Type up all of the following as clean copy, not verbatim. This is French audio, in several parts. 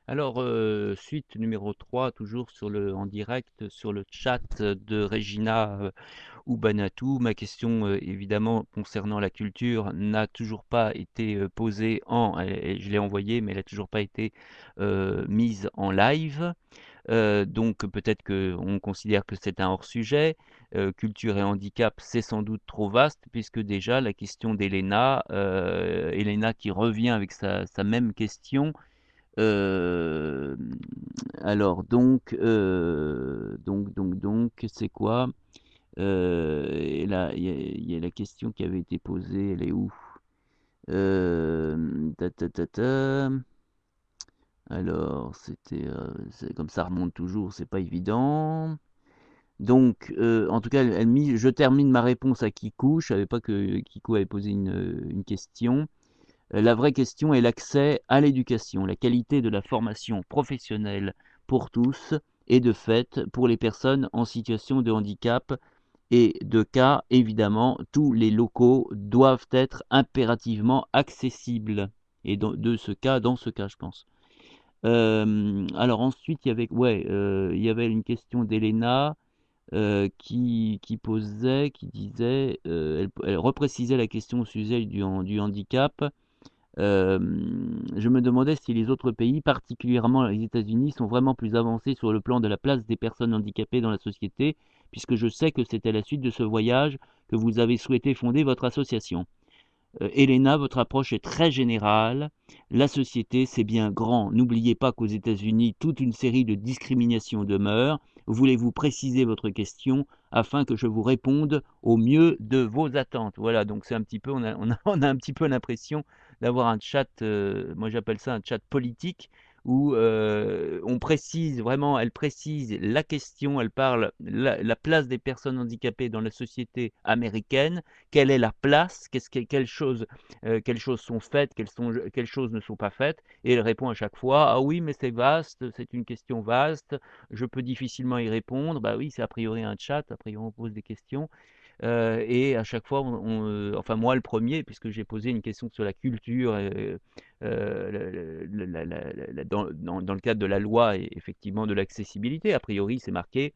Alors, suite numéro 3, toujours en direct sur le chat de Regina Oubanatou. Ma question, évidemment, concernant la culture, n'a toujours pas été posée et je l'ai envoyée, mais elle n'a toujours pas été mise en live. Donc peut-être qu'on considère que c'est un hors-sujet. Culture et handicap, c'est sans doute trop vaste, puisque déjà la question d'Elena, Elena qui revient avec sa même question. Alors c'est quoi? Et là, il y a la question qui avait été posée, elle est où? Ta, ta, ta, ta. Alors, comme ça remonte toujours, c'est pas évident. Donc, en tout cas, je termine ma réponse à Kikou. Je savais pas que Kikou avait posé une question. La vraie question est l'accès à l'éducation, la qualité de la formation professionnelle pour tous et de fait pour les personnes en situation de handicap et de cas, évidemment, tous les locaux doivent être impérativement accessibles. Et dans ce cas, je pense. Alors ensuite, il y avait une question d'Elena qui disait, elle reprécisait la question au sujet du handicap. Je me demandais si les autres pays, particulièrement les États-Unis, sont vraiment plus avancés sur le plan de la place des personnes handicapées dans la société, puisque je sais que c'est à la suite de ce voyage que vous avez souhaité fonder votre association. Elena, votre approche est très générale. La société, c'est bien grand. N'oubliez pas qu'aux États-Unis, toute une série de discriminations demeure. Voulez-vous préciser votre question afin que je vous réponde au mieux de vos attentes? Voilà, donc c'est un petit peu, on a un petit peu l'impression d'avoir un chat, moi j'appelle ça un chat politique, où on précise vraiment, elle précise la question, elle parle la place des personnes handicapées dans la société américaine. Quelle est la place, quelles choses sont faites, quelles choses ne sont pas faites, et elle répond à chaque fois, ah oui, mais c'est vaste, c'est une question vaste, je peux difficilement y répondre. Bah oui, c'est a priori un chat, a priori on pose des questions, et à chaque fois, enfin moi le premier, puisque j'ai posé une question sur la culture, dans le cadre de la loi et effectivement de l'accessibilité, a priori c'est marqué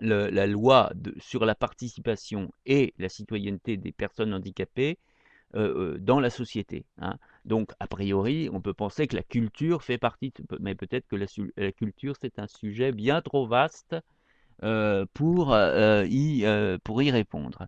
la loi sur la participation et la citoyenneté des personnes handicapées dans la société, hein. Donc, a priori, on peut penser que la culture fait partie, mais peut-être que la culture, c'est un sujet bien trop vaste pour y répondre.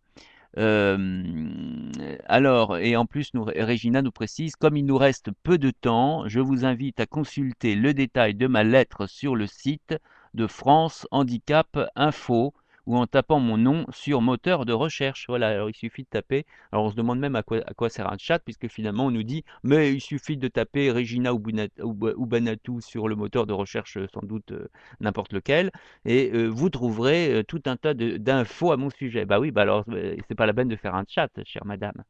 Alors, et en plus, Régina nous précise, comme il nous reste peu de temps, je vous invite à consulter le détail de ma lettre sur le site de France Handicap Info ou en tapant mon nom sur moteur de recherche. Voilà, alors il suffit de taper. Alors on se demande même à quoi sert un chat, puisque finalement on nous dit, mais il suffit de taper Regina Ubanatou sur le moteur de recherche, sans doute n'importe lequel, et vous trouverez tout un tas d'infos à mon sujet. Bah oui, bah alors c'est pas la peine de faire un chat, chère madame.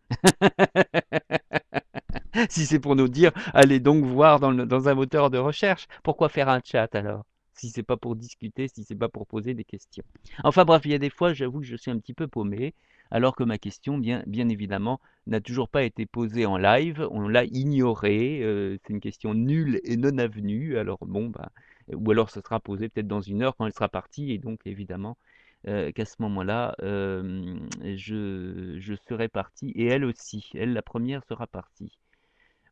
Si c'est pour nous dire, allez donc voir dans un moteur de recherche, pourquoi faire un chat alors? Si c'est pas pour discuter, si c'est pas pour poser des questions. Enfin bref, il y a des fois, j'avoue que je suis un petit peu paumé, alors que ma question, bien évidemment, n'a toujours pas été posée en live, on l'a ignorée, c'est une question nulle et non avenue, alors bon, bah, ou alors ça sera posé peut-être dans une heure quand elle sera partie, et donc évidemment, qu'à ce moment-là, je serai parti, et elle aussi, elle la première sera partie.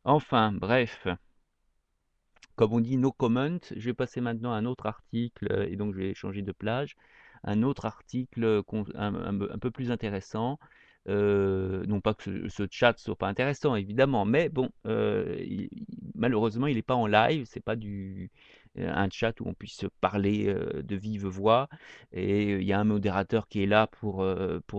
Enfin, bref, comme on dit, no comment. Je vais passer maintenant à un autre article, et donc je vais changer de plage. Un autre article un peu plus intéressant. Non pas que ce chat soit pas intéressant, évidemment, mais bon, malheureusement, il n'est pas en live. C'est pas un chat où on puisse se parler de vive voix. Et il y a un modérateur qui est là pour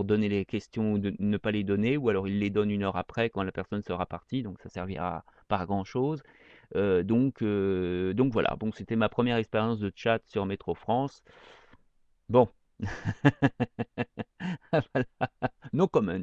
donner les questions ou ne pas les donner, ou alors il les donne une heure après quand la personne sera partie, donc ça servira pas à grand-chose. Donc voilà, bon, c'était ma première expérience de chat sur Métro France. Bon, voilà. No comment.